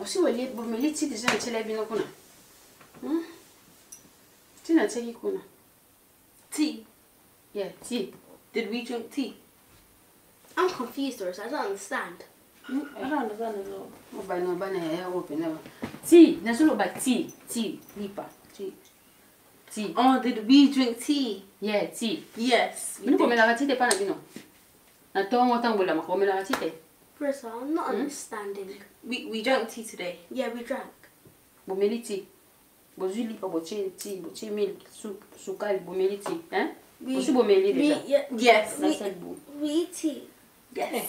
aussi vous me dites déjà un télé bien qu'on a. Tu n'as pas dit qu'on a. Tea. Yeah, tea. Did we drink tea? I'm confused, Doris. I don't understand. I don't understand as well. Oh, by no, by no, open never. Tea. There's no about tea. Tea. Lipa. Tea. Tea. Oh, did we drink tea? Yeah, tea. Yes. Nous comme la ratite pas na bino. Na tongo tango la comme la ratite. Doris, I'm not understanding. We drank tea today. Yeah, we drank. Bo meli tea. Bo zuli pa bo tea, bo milk, soup, sukali bo meli tea, hein? Aussi bo meli déjà. Yes. We eat tea. Yes.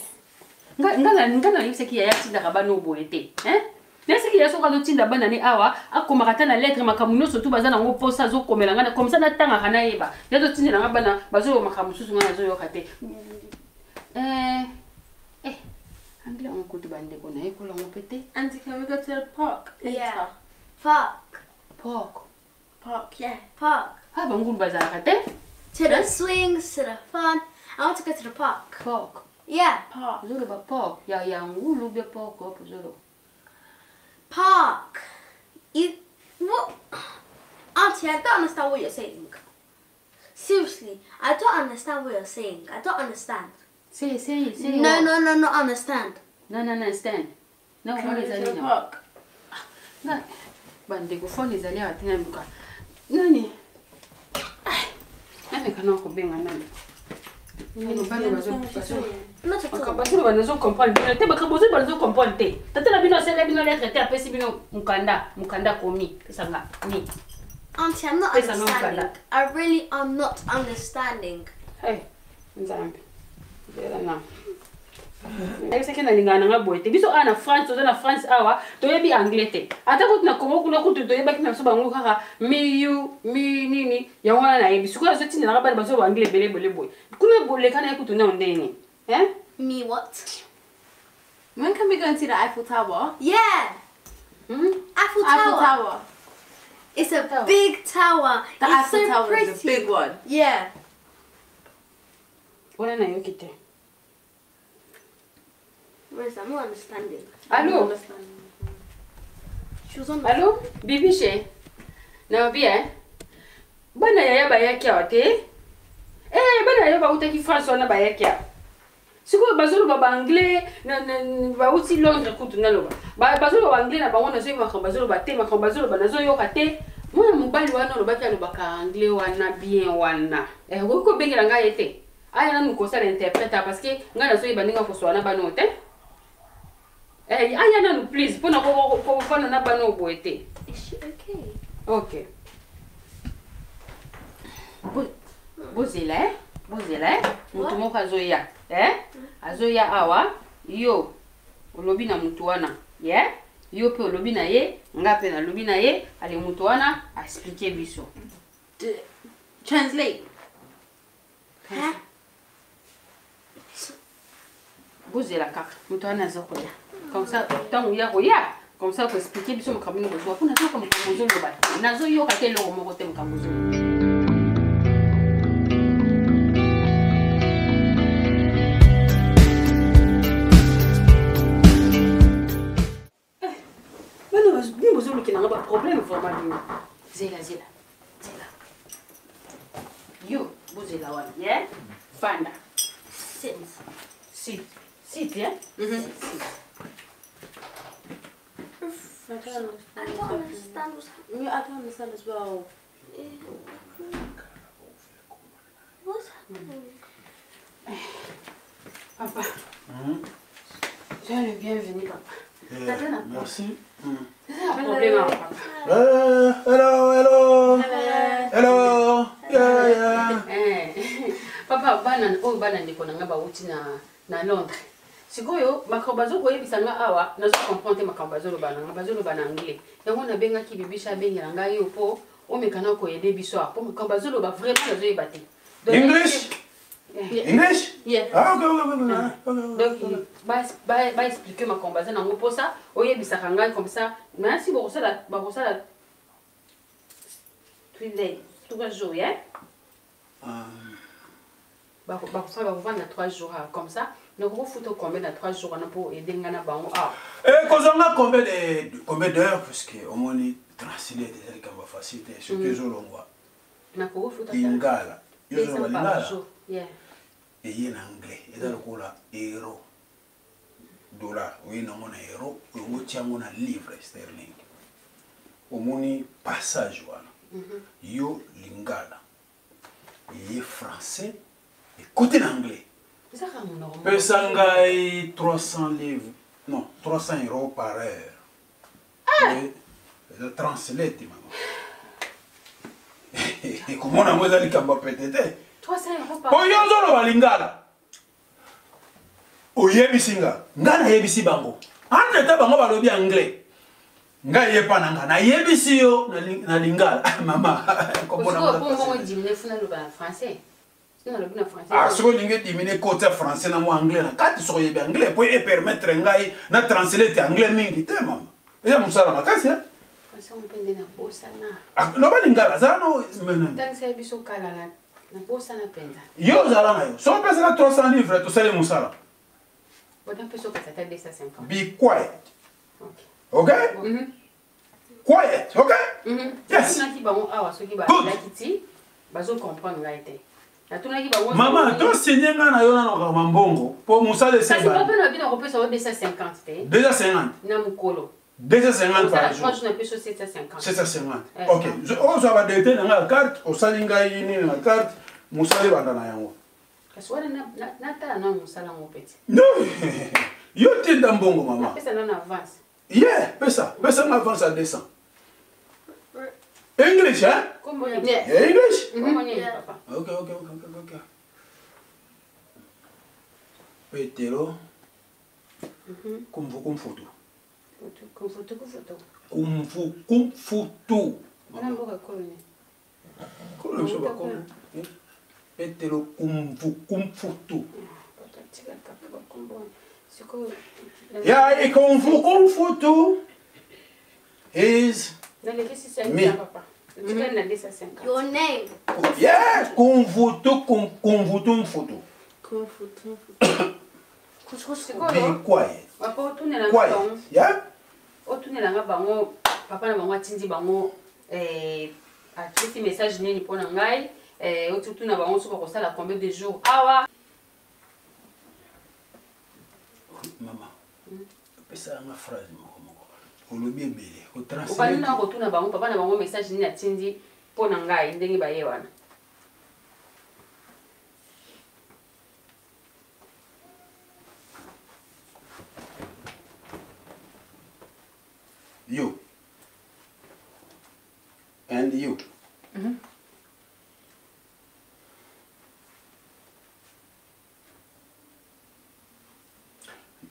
Ngana yipse ki ya tinda kabano bo ete, hein? Nesi ki ya soka do tinda bana ni awa, akomaka na lettre makamuno surtout bazana ngo posa zo komela ngana comme ça na tanga kana yeba. Ya do tinda na bana bazo makamususu ngana zo yokate. Anglais on coûte bande ko na ekola ngo pete. Auntie, can we go to the park later? Yeah. Park. Park, yeah. Park. Ha bangulu bazala kate? To the swings, to the fun. I want to go to the park. Park. Yeah. Park. Zolo ba park. Ya ngulu be park ko zolo. Park. What? Auntie, I don't understand what you're saying. Seriously, I don't understand what you're saying. I don't understand. Say. No, not understand. No, stand. No, Can we what go is to the that? park? Na. Bande ko phone is ali atina mbuka. Nani? Nani kana ko benga nani? Nani bande bazo. Not at all. Akabasuru banazo comprendre. Te bakabozo banazo comprendre. Tatela bino sele bino lettre te apesi bino mukanda komi. Kesanga. Ni. Auntie, I'm not Yes, I know understanding. that. I really am not understanding. Hey. Nzambe. Dela na. Ese kena lingana nga boete. Biso ana France, to na France awa, to yebi anglais te. Ata ko na Congo kuna kutu to yeba kina so bangu kaka mi nini ya wana na yebi. Sikuwa so tina na bana baso ba anglais bele boy. Kuna bole kana kutu na ondeni. Eh? Me what? When can we go and see the Eiffel Tower? Yeah. Eiffel Tower. It's a big tower. The It's Eiffel so Tower pretty. is the big one. Yeah. Wala na yokite. Whereas I'm not understanding. Allô? She was on the Allô? Bibishe. Na bien. Bana yaya bayaki awate. Bana yaya ba utaki France wana bayaki awa. Siko bazolo ba anglais na ba uti Londres kutu na loba. Bazolo ba anglais na bango na zo ba bazolo ba te bazolo ba nazo yoka te. Mwana mobali wana loba ka loba ka anglais wana bien wana. Ko bengela nga yete. Aya na nukosa l'interprète parce que nga na zo ibandinga ko swana bano te. Aya na nu please pona ko fana na bano boete. Is she okay? Okay. Bozela. Mutu moko azoya. Azoya awa. Yo. Olobi na mutu wana. Yeah? Yo pe olobi na ye. Nga pe na lobi na ye. Ale mutu wana a expliquer biso. Translate. Huh? Bozela kaka. Mutu wana azokoya. Comme ça, tant où ya koya. Comme ça, pour expliquer biso mukabini bozo. Kuna zo comme muzo loba. Nazo yo ka te lo moko te mukamuzo. Qui n'a pas de problème vraiment. Zela. Yo, vous êtes là, yeah? Fanda. Sit, yeah? I don't understand what's happening. Yeah, I don't understand as well. What's happening? Papa. Sois le bienvenu, papa. Merci. C'est un problème, papa. Hello. Yeah. Papa, bana ndiko na ngaba uti na Londres. Sikoyo makambazo ko yebisanga awa nazo comprendre makambazo lo bana anglais. Yango na benga ki bibisha bengela nga yo po o mekana ko yede biso apo makambazo lo ba vraiment nazo yebate. English? English? Yeah. Ah, okay. Donc ba expliquer makambazo nango po ça o yebisaka nga comme ça. Merci beaucoup ça la 3 jours, yeah? Bah, on va 3 jours comme ça. Donc, vous foutez combien de 3 jours pour aider Ngana Bango? Ah. Et combien d'heures? Parce qu'au moins, il translate des éléments faciles. Ce que je l'envoie. Lingala. Je l'envoie Lingala. Yeah. Et il y a en anglais. Et dans le coup là, euro. Dollar. Oui, non, on a euro. Et on tient mon livre sterling. Au moins, passage. Yo Lingala. Il est français. Et côté l'anglais. Pesangai 300 livres. Non, 300 € par heure. Ah! Je translate, maman. Et comment on a moins d'aller qu'à peut-être? 300 € par heure. Oh, yo, zo, Lingala. Oh, yebisinga. Ngana yebisi bango. Ande ta bango balobi anglais. Nga yepa nanga. Na yebisi yo na Lingala. Maman. Comment on a moins diminuer français? Ah, si vous avez diminué côté français na mo anglais, quand tu soyez bien anglais, pour permettre ngai na translate anglais mingi te maman. Et ça musala makasi hein? Parce on peut na bosana. Ah, no ba lingala za no mena. Tant c'est biso kala na bosana penza. Yo zala na yo. So pesa na 300 livres to sale musala. Bon un peu so que ça t'a 250. Be quiet. Okay. Okay? Quiet, okay? Yes. Na ki ba on awa so ki ba la kiti, bazo comprendre la été. Maman, toi, Seigneur, na yo na mambongo pour musala de ça c'est pas peine bien repose sur 250 te. 250. Na mukolo. 250 par jour. Moi je n'ai plus sur 750. 750. OK. On va déter na carte, au salinga yini na carte, musala banda na yango. Parce que na ta na musala mo petit. Non. Yo te dambongo maman. Pesa na avance. Yeah, pesa na avance à 200. English, hein? Comment yeah. English? Comment papa? Okay. Petero. Kumfutu. Kumfutu. Ana mboka koloni. Koloni so ba koloni. Petero kumfutu. Yeah, kumfutu is me. Your name. Yeah, kumfutu mfutu. Be quiet. Quiet. Yeah? Otunelanga bango papa na bango atindi bango atisi message nini pona ngai otutuna bango soko ko sala combien de jours awa maman. Pesa nga phrase moko. Olobi ebele, o translate. Okani na ko tuna bango papa na bango message nini atindi pona ngai ndenge ba ye wana. You and you.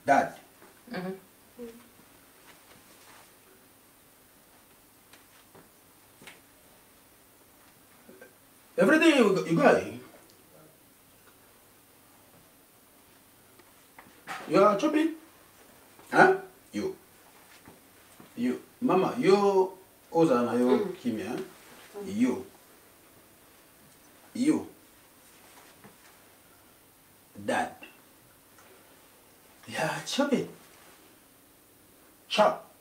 Dad. Everything you got. You are chopping? Huh? You. Mama, you ozana yo kimia. You. Dad. Yeah, chop it. Chop.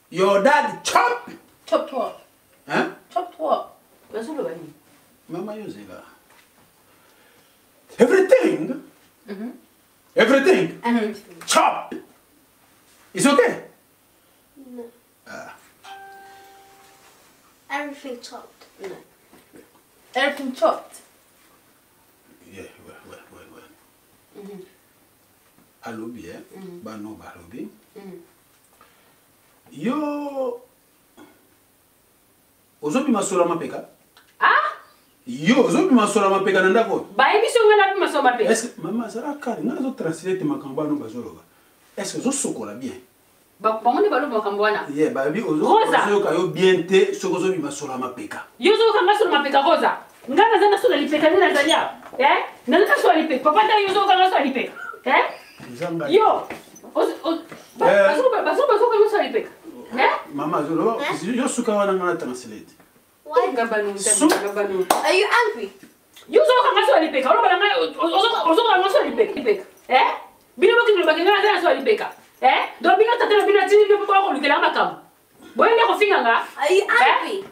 Your dad chop. Chop what? Huh? Chop what? Mama use it. Everything. Everything. Chop. It's okay. No. Everything chopped. No. Everything chopped. Yeah, well. Alobi, Bano Balobi. Yo. Ozobi masura mapeka? Ah? Yo, ozobi masura mapeka nandako? Ba emission ngana masura mapeka. Est-ce que maman ça kari ngana zo translate makamba no bazologa? Est-ce que zo sokola bien? Ba ngone balo makambwana. Yeah, ba bi ozo kayo bien te soko zo bi masura mapeka. Yo zo kanga masura mapeka rosa. Ngana zana sura lipeka nina zalia. Nalika sura lipeka. Papa ta yo zo kanga sura lipeka. Yo. Baso kanga sura lipeka. Mama, yo suka wana ngana translate. Why? Are you angry? You so kanga so alipeka. Olo bala ngai ozo kanga so alipeka. Bino boki no bakanga na so alipeka. Do bino tatela bino tini bino ko lukela makam. Boyende ko finganga. Are you angry?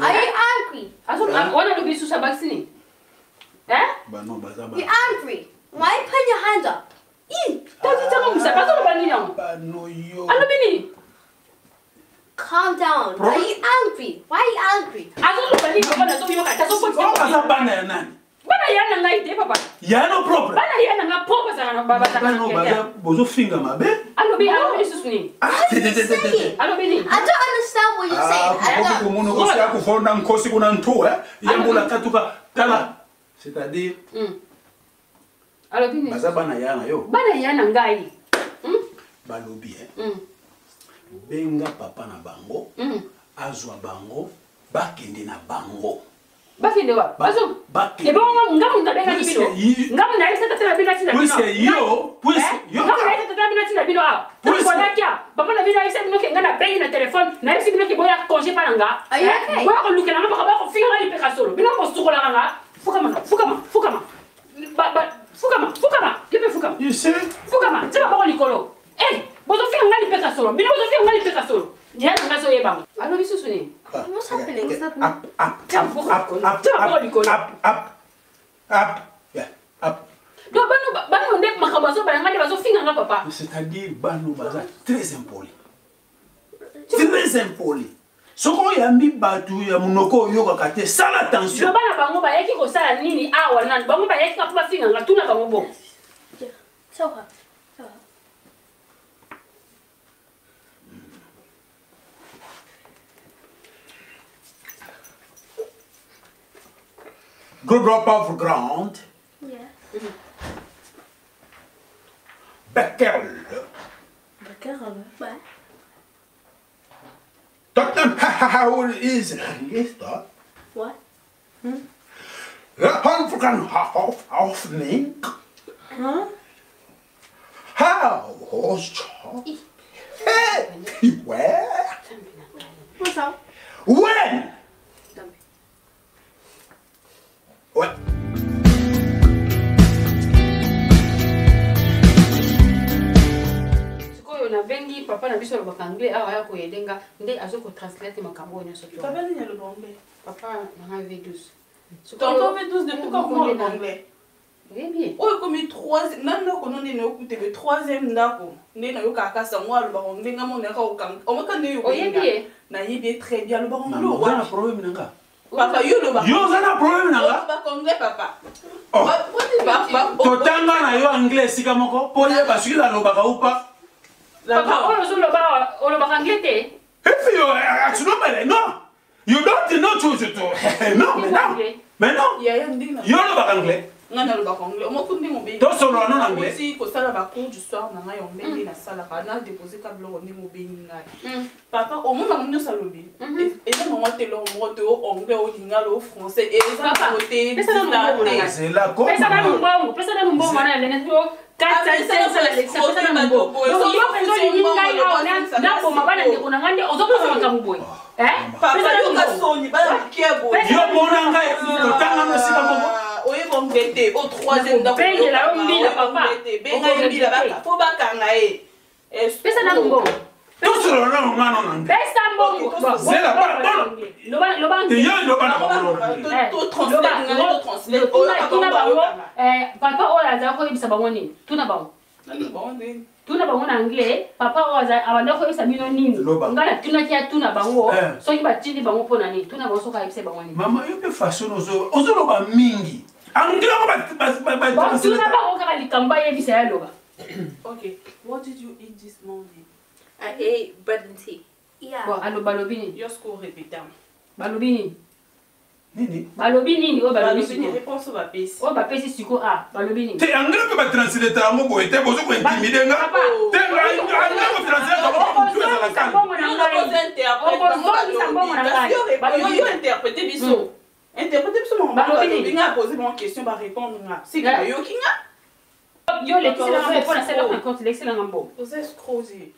Are you angry? Aso wana lo bisu sa vaccine. Bano bazaba. You angry? Why you put your hands up? Tati tanga musa paso lo bani yango. Bano yo. Ano bini? Calm down. Why are you angry? Why are you angry? Aso lo bani ko na so yo ka so ko. Bazaba na nani? Bana yana ngai te papa. Yana problem. Bana yana nga popa sa na baba sa. Bano baza bozo finga mabe. Ano bini susuni. Ano bini? I don't understand what you're saying. I don't. Kumono kosi ya kufona nkosi kuna ntu yambo la katuka tala. C'est-à-dire Alo bini. bazaba na yana yo. Bana yana ngai. Balobi benga papa na bango. Azwa bango bakende na bango. Bakende wa. Bazo. Bakende. Ebo ngamu ndabenga bino. Ngamu na isa tatela bino tina bino. Puisque yo. Ngamu na isa tatela bino tina bino a. Puisque kia. Papa na bino isa bino ke ngana bengi na téléphone. Na isa bino ke boya congé palanga. Are you okay? Boya ko lukela ngaba ba ko finga ngali peka solo. Bino ko sukola nganga. Fukama. Fukama. Kepe fukama. You see? Fukama. Tiba ba ko likolo. Bozo finga ngali peka solo. Bino bozo finga ngali peka solo. Dia nga so yebang. Alo bisu suni. What's happening? What's happening? Up. Do bano ndek makabazo ba ngandi bazo finga nga papa. C'est-à-dire bano baza très impoli. Très impoli. Soko yambi batu ya munoko yoka kate sala attention. Do bana bango ba yeki ko sala nini awa nan bango ba yeki ka pa finga nga tuna bango bo. Tell her. Good drop off ground. Yeah. Becquerel. What? Tottenham, how is it? Yes, that. What? Hanfkan hoffning. How was Charlie? Hey, where? What's up? When? What? Sikoyo na bengi papa na biso lo bakangwe awa ya ko yedenga nde azoko translate makambo nyoso to. Papa ni le bombe. Papa na V12. Tonton V12 depuis quand vous le anglais? Oui bien. Oh comme 3 nando ko none no kute be 3e ndako. Nde na yo kaka sa ngwa lo bango ndenga mo na ka o kan. O makande yo. Oyebi. Na yebi très bien lo bango Non, lo. on a un problème nanga. Papa yo lo bango. Yo on a un problème nanga. Papa anglais papa. Oh. Papa. Totanga na yo anglais sika moko. Po ye basiki la lobaka upa. Papa ono so lo bakangwe te. Et puis non. You don't know to. Non, mais non. Ya ndinga. Yo lobaka anglais. Ngana lo anglais. O makundi mo be. To solo en anglais. Si ko sala ba cours du soir na ngai ombe na sala kana déposer ka bloc ni mo be ngai. Papa o mona mo salobi. Et là moi te lo mo te o anglais o lingalo français et ça côté C'est la comme. Pesa na mbongo na lene yo 4 5 Alexa pesa na mbongo. Yo pendo ni ngai awa na ko mabana ndiko na ngande ozokosa makamboy. Papa yo ka soni ba kiebo. Yo mona ngai totanga no sika moko. Oye bon bête au 3e ndako. Bengi la ombi la papa. Benga mbi la baka. Fo baka ngai. Pesa na mbongo. To solo na ngano nanga. Pesa mbongo. C'est la bonne. Lo bangi. Yo lo bana to translate. Tuna bango papa oya za ko ibisa bango ni. Tuna bango. Tuna bango na anglais papa oya abanda ko ibisa bino nini. Ngala tuna bango. Soki batindi bango pona ni. Tuna bango soka ibisa bango ni. Mama yo pe façon ozo loba mingi. Anglais ko ba tuna bango kaka likamba yebisa ya loba. Okay, what did you eat this morning? I ate bread and tea. Yeah. Bon, alo balobini. Your school répétant. Balobini. Nini? Balobini o balobini. Balobini réponse va pesi. O ba pesi siko a balobini. Te anglais ko ba translate ngo boy te bozo ko intimider nga. Te anglais ko translate ko tu es à la canne. Yo interpréter biso. Interpréter biso mon balobini nga poser mon question ba répondre nga. C'est que yo kinga. Yo l'excellent pour la salle de compte l'excellent en bon. Vous êtes escroqués.